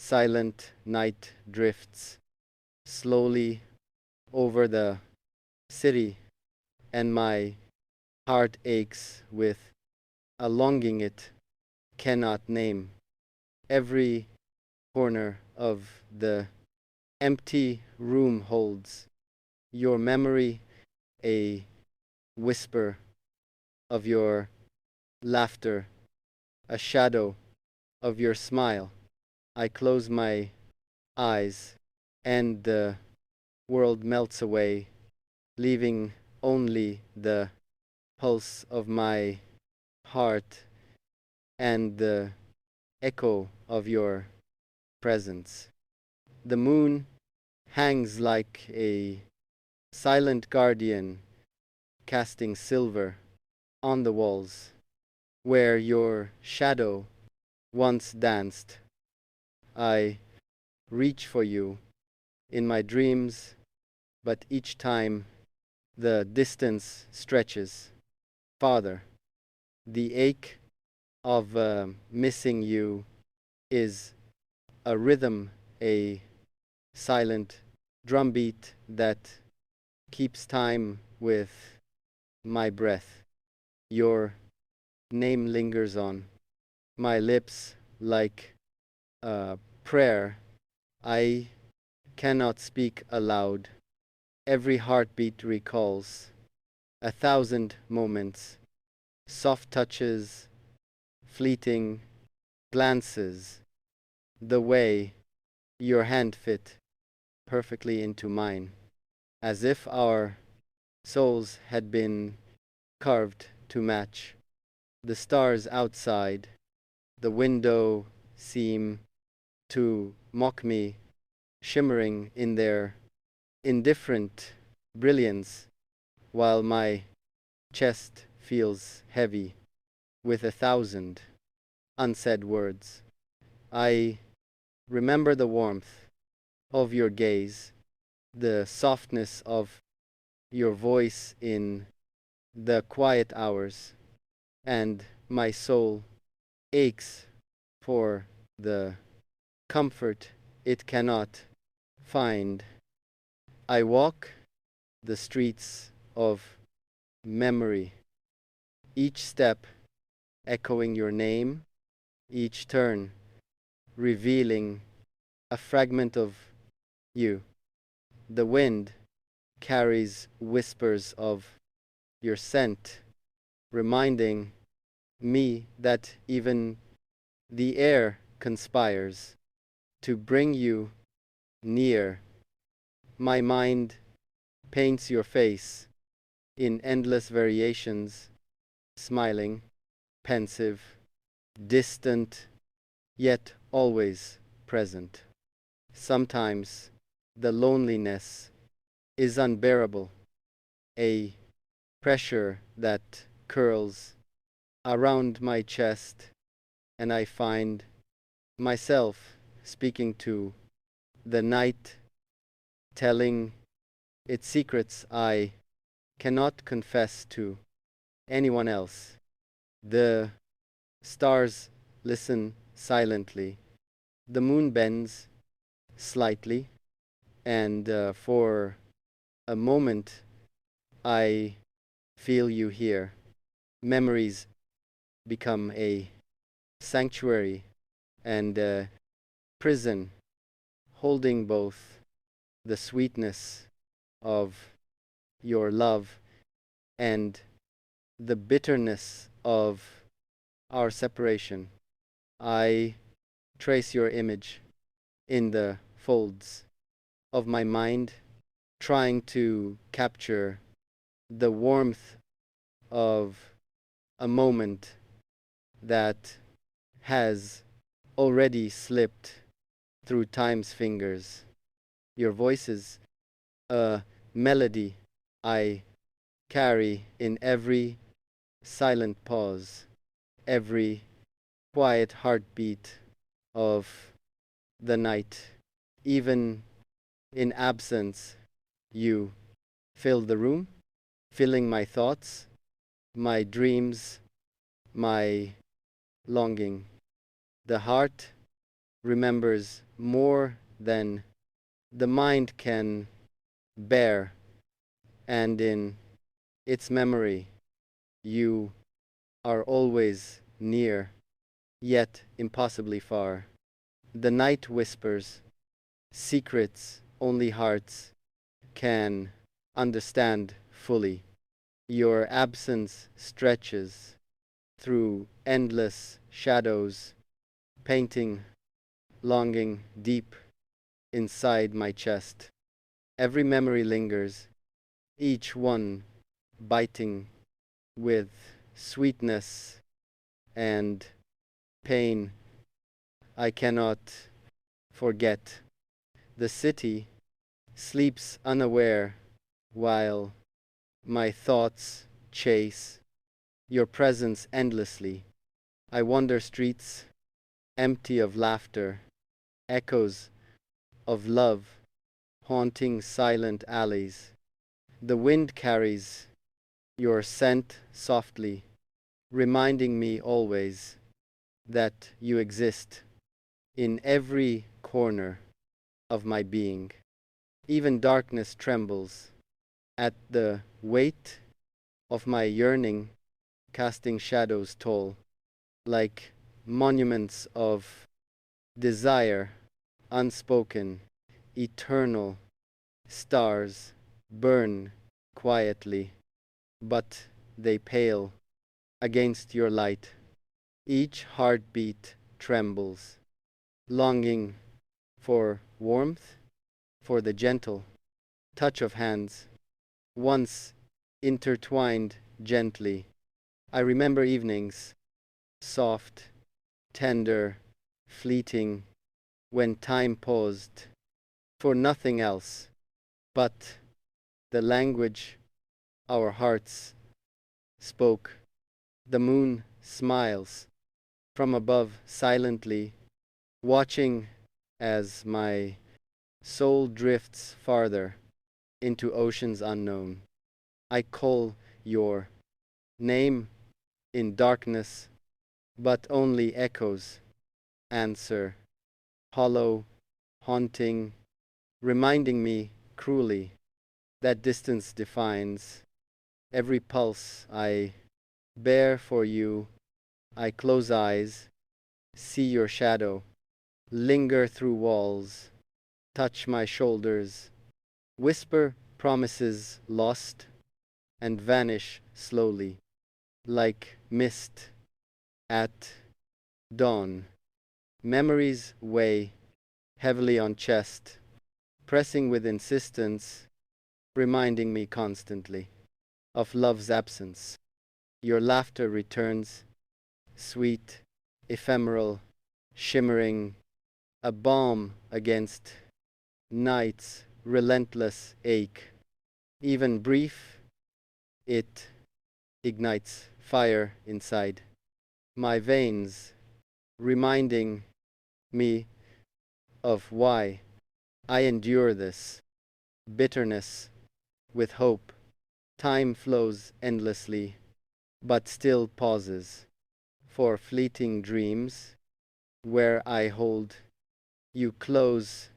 silent night drifts slowly over the city, and my heart aches with a longing it cannot name. Every corner of the empty room holds your memory, a whisper of your laughter, a shadow of your smile. I close my eyes, and the world melts away, leaving only the pulse of my heart and the echo of your presence. The moon hangs like a silent guardian, casting silver on the walls where your shadow once danced. I reach for you in my dreams, but each time the distance stretches farther. The ache of missing you is a rhythm, a silent drumbeat that keeps time with my breath. Your name lingers on my lips like a prayer I cannot speak aloud. Every heartbeat recalls 1,000 moments, soft touches, fleeting glances, the way your hand fit perfectly into mine, as if our souls had been carved to match. The stars outside the window seem to mock me, shimmering in their indifferent brilliance, while my chest feels heavy with 1,000 unsaid words. I remember the warmth of your gaze, the softness of your voice in the quiet hours, and my soul aches for the comfort it cannot find. I walk the streets of memory, each step echoing your name, each turn revealing a fragment of you. The wind carries whispers of your scent, reminding me that even the air conspires to bring you near. My mind paints your face in endless variations, smiling, pensive, distant, yet always present. Sometimes the loneliness is unbearable, a pressure that curls around my chest, and I find myself speaking to the night, telling its secrets I cannot confess to anyone else. The stars listen silently. The moon bends slightly, and for a moment I feel you here. Memories become a sanctuary and a prison, holding both the sweetness of your love and the bitterness of our separation. I trace your image in the folds of my mind, trying to capture the warmth of a moment that has already slipped through time's fingers. Your voice is a melody I carry in every silent pause, every quiet heartbeat of the night. Even in absence, you fill the room, filling my thoughts, my dreams, my longing. The heart remembers more than the mind can bear, and in its memory, you are always near, yet impossibly far. The night whispers secrets only hearts can understand fully. Your absence stretches through endless shadows, painting longing deep inside my chest. Every memory lingers, each one biting with sweetness and pain I cannot forget. The city sleeps unaware while my thoughts chase your presence endlessly. I wander streets empty of laughter, echoes of love haunting silent alleys. The wind carries your scent softly, reminding me always that you exist in every corner of my being. Even darkness trembles at the weight of my yearning, casting shadows tall, like monuments of desire, unspoken, eternal. Stars burn quietly, but they pale against your light. Each heartbeat trembles, longing for warmth, for the gentle touch of hands, once intertwined gently. I remember evenings, soft, tender, fleeting, when time paused for nothing else but the language our hearts spoke. The moon smiles from above silently, watching as my soul drifts farther into oceans unknown. I call your name in darkness, but only echoes answer, hollow, haunting, reminding me cruelly that distance defines every pulse I bear for you. I close eyes, see your shadow, linger through walls, touch my shoulders, whisper promises lost, and vanish slowly, like mist at dawn. Memories weigh heavily on chest, pressing with insistence, reminding me constantly of love's absence. Your laughter returns, sweet, ephemeral, shimmering, a balm against night's relentless ache. Even brief, it ignites fire inside my veins, reminding me of why I endure this bitterness with hope. Time flows endlessly, but still pauses for fleeting dreams where I hold you close,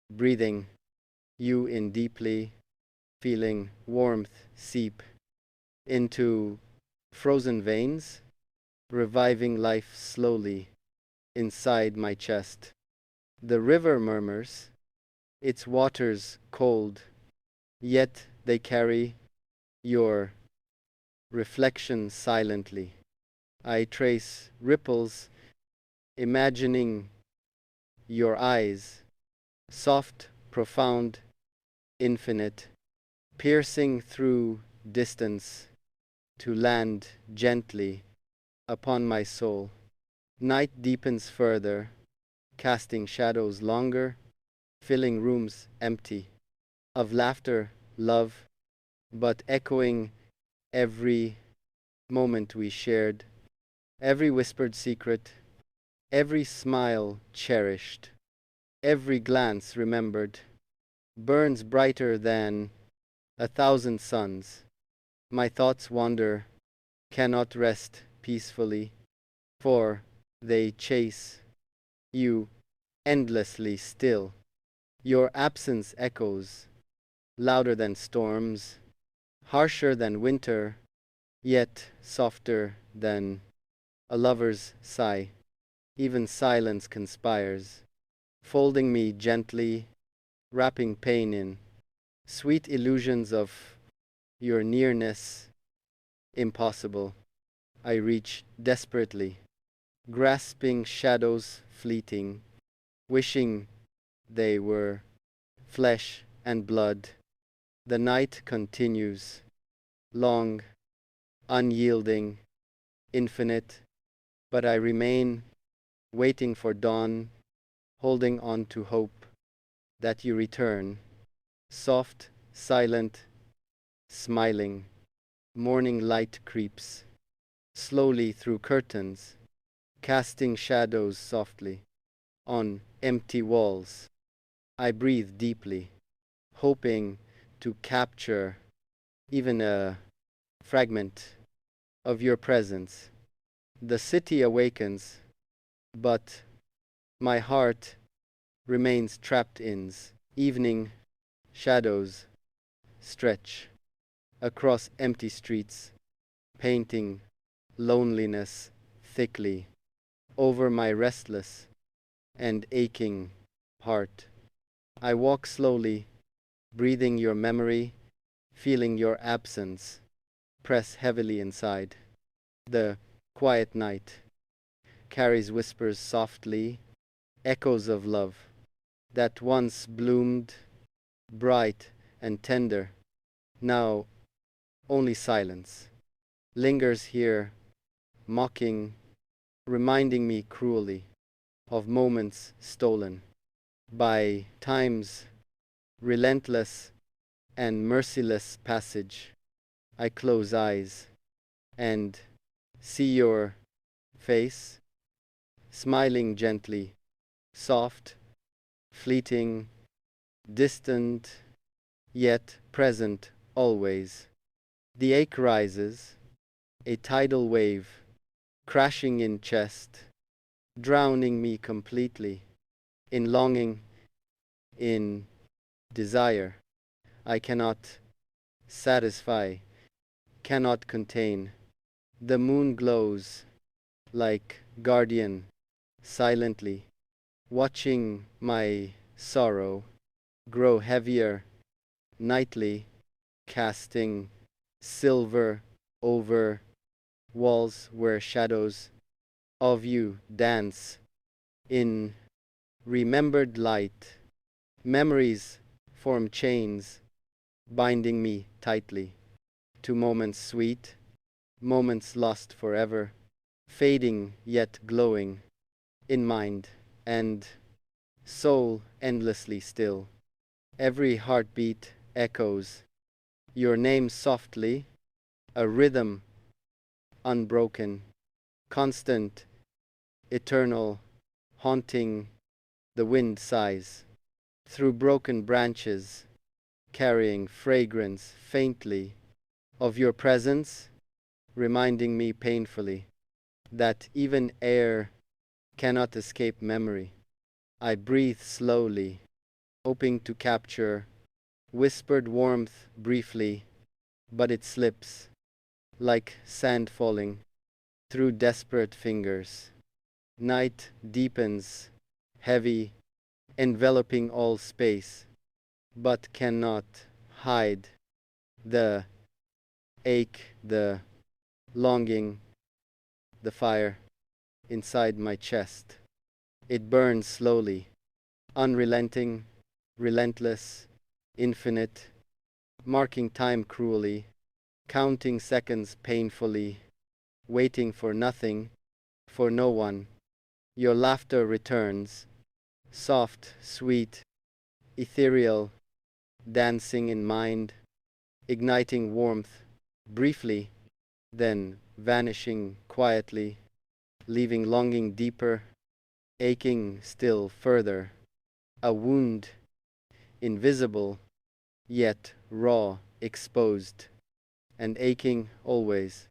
breathing you in deeply, feeling warmth seep into frozen veins, reviving life slowly inside my chest. The river murmurs, its waters cold, yet they carry your reflection silently. I trace ripples, imagining your eyes, soft, profound, infinite, piercing through distance to land gently upon my soul. Night deepens further, casting shadows longer, filling rooms empty, of laughter, love, but echoing every moment we shared, every whispered secret, every smile cherished, every glance remembered, burns brighter than 1,000 suns. My thoughts wander, cannot rest peacefully, for they chase you endlessly still. Your absence echoes, louder than storms, harsher than winter, yet softer than a lover's sigh. Even silence conspires, folding me gently, wrapping pain in sweet illusions of your nearness. Impossible. I reach desperately, grasping shadows fleeting, wishing they were flesh and blood. The night continues, long, unyielding, infinite, but I remain waiting for dawn, holding on to hope that you return, soft, silent, smiling. Morning light creeps slowly through curtains, casting shadows softly on empty walls. I breathe deeply, hoping to capture even a fragment of your presence. The city awakens, but my heart remains trapped in evening. Shadows stretch across empty streets, painting loneliness thickly over my restless and aching heart. I walk slowly, breathing your memory, feeling your absence press heavily inside. The quiet night carries whispers softly, echoes of love that once bloomed bright and tender. Now only silence lingers here, mocking, reminding me cruelly of moments stolen by time's relentless and merciless passage. I close eyes and see your face, smiling gently, soft, fleeting, distant, yet present always. The ache rises, a tidal wave, crashing in chest, drowning me completely, in longing, in desire. I cannot satisfy, cannot contain. The moon glows like guardian, silently, watching my sorrow grow heavier nightly, casting silver over walls where shadows of you dance in remembered light. Memories form chains, binding me tightly to moments sweet, moments lost forever, fading yet glowing in mind and soul endlessly still. Every heartbeat echoes your name softly, a rhythm unbroken, constant, eternal, haunting. The wind sighs through broken branches, carrying fragrance faintly of your presence, reminding me painfully that even air cannot escape memory. I breathe slowly, hoping to capture whispered warmth briefly, but it slips like sand falling through desperate fingers. Night deepens, heavy, enveloping all space, but cannot hide the ache, the longing, the fire inside my chest. It burns slowly, unrelenting, relentless, infinite, marking time cruelly, counting seconds painfully, waiting for nothing, for no one. Your laughter returns, soft, sweet, ethereal, dancing in mind, igniting warmth briefly, then vanishing quietly, leaving longing deeper, aching still further. A wound, invisible, yet raw, exposed, and aching always.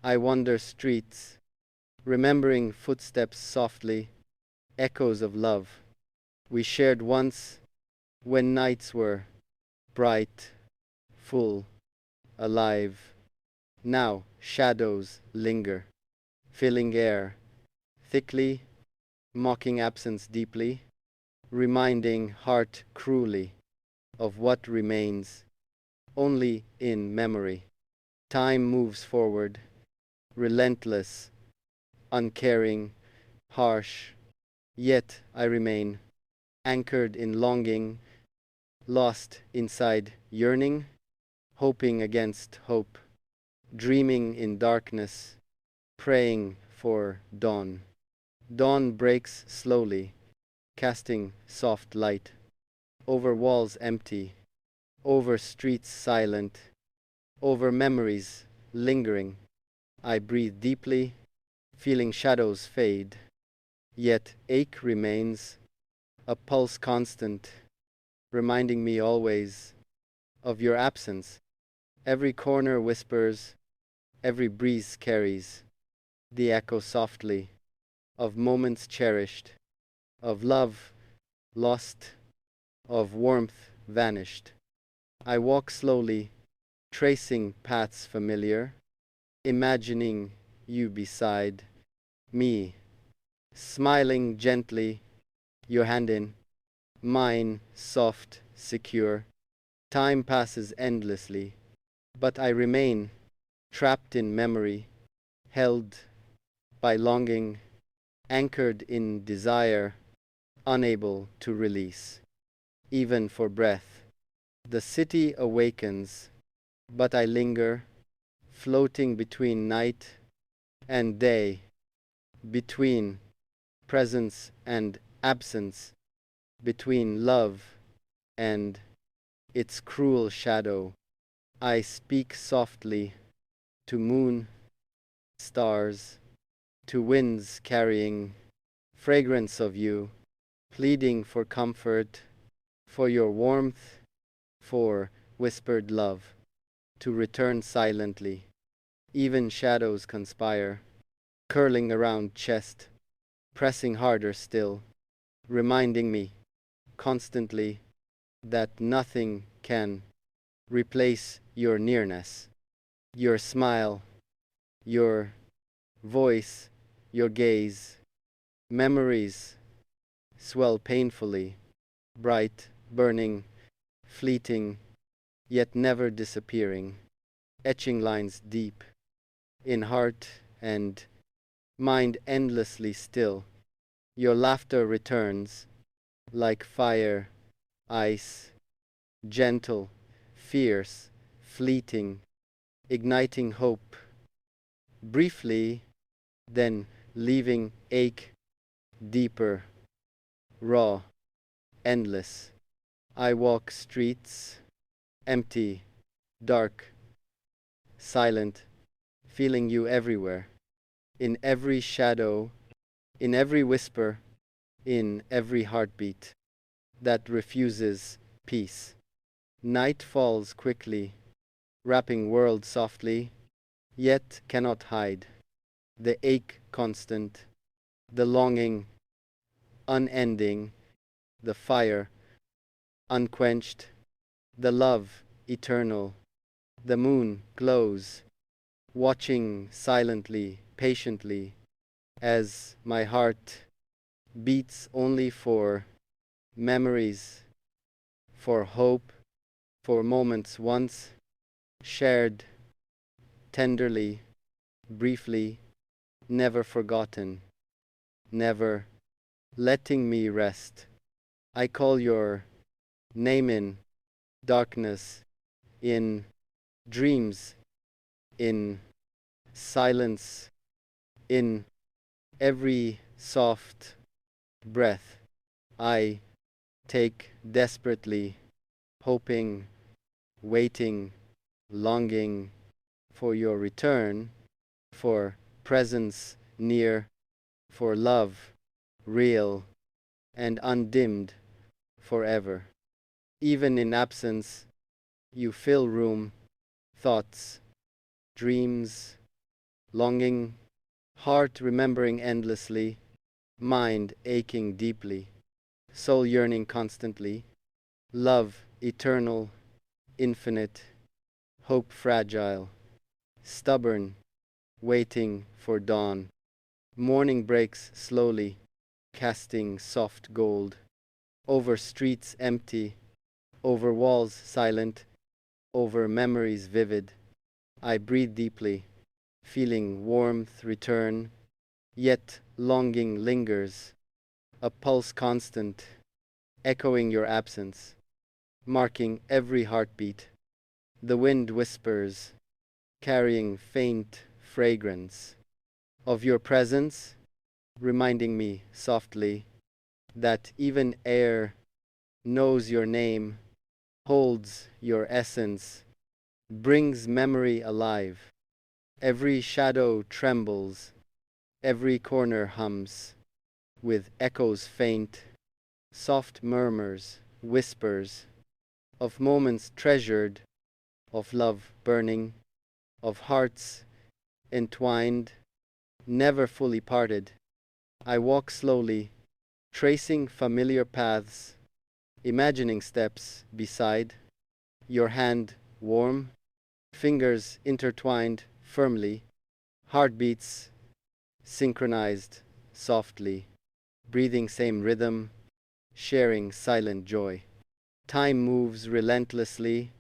I wander streets, remembering footsteps softly, echoes of love, we shared once when nights were bright, full, alive. Now shadows linger, filling air thickly, mocking absence deeply, reminding heart cruelly of what remains only in memory. Time moves forward, relentless, uncaring, harsh, yet I remain anchored in longing, lost inside yearning, hoping against hope, dreaming in darkness, praying for dawn. Dawn breaks slowly, casting soft light over walls empty, over streets silent, over memories lingering. I breathe deeply, feeling shadows fade, yet ache remains, a pulse constant, reminding me always of your absence. Every corner whispers, every breeze carries the echo softly of moments cherished, of love lost, of warmth vanished. I walk slowly, tracing paths familiar, imagining you beside me, smiling gently, your hand in mine, soft, secure. Time passes endlessly, but I remain trapped in memory, held by longing, anchored in desire, unable to release. Even for breath, the city awakens, but I linger, floating between night and day, between presence and absence, between love and its cruel shadow. I speak softly to moon, stars, to winds carrying fragrance of you, pleading for comfort, for your warmth, for whispered love, to return silently. Even shadows conspire, curling around chest, pressing harder still, reminding me constantly that nothing can replace your nearness, your smile, your voice, your gaze. Memories swell painfully, bright, burning, fleeting, yet never disappearing, etching lines deep in heart and mind endlessly still. Your laughter returns like fire, ice, gentle, fierce, fleeting, igniting hope, briefly, then leaving ache deeper, raw, endless. I walk streets, empty, dark, silent, feeling you everywhere, in every shadow, in every whisper, in every heartbeat that refuses peace. Night falls quickly, wrapping world softly, yet cannot hide. The ache constant, the longing unending, the fire unquenched, the love eternal. The moon glows, watching silently, patiently, as my heart beats only for memories, for hope, for moments once shared tenderly, briefly, never forgotten, never letting me rest. I call your name in darkness, in dreams, in silence, in every soft breath I take desperately, hoping, waiting, longing for your return, for presence near, for love real and undimmed forever. Even in absence, you fill room, thoughts, dreams, longing, heart remembering endlessly, mind aching deeply. soul yearning constantly, love eternal, infinite, hope fragile, stubborn, waiting for dawn. Morning breaks slowly, casting soft gold over streets empty, over walls silent, over memories vivid. I breathe deeply, feeling warmth return, yet longing lingers, a pulse constant, echoing your absence, marking every heartbeat. The wind whispers, carrying faint fragrance of your presence, reminding me softly that even air knows your name, holds your essence, brings memory alive. Every shadow trembles, every corner hums, with echoes faint, soft murmurs, whispers, of moments treasured, of love burning, of hearts entwined, never fully parted. I walk slowly, tracing familiar paths, imagining steps beside, your hand warm, fingers intertwined firmly, heartbeats synchronized softly, breathing same rhythm, sharing silent joy. Time moves relentlessly,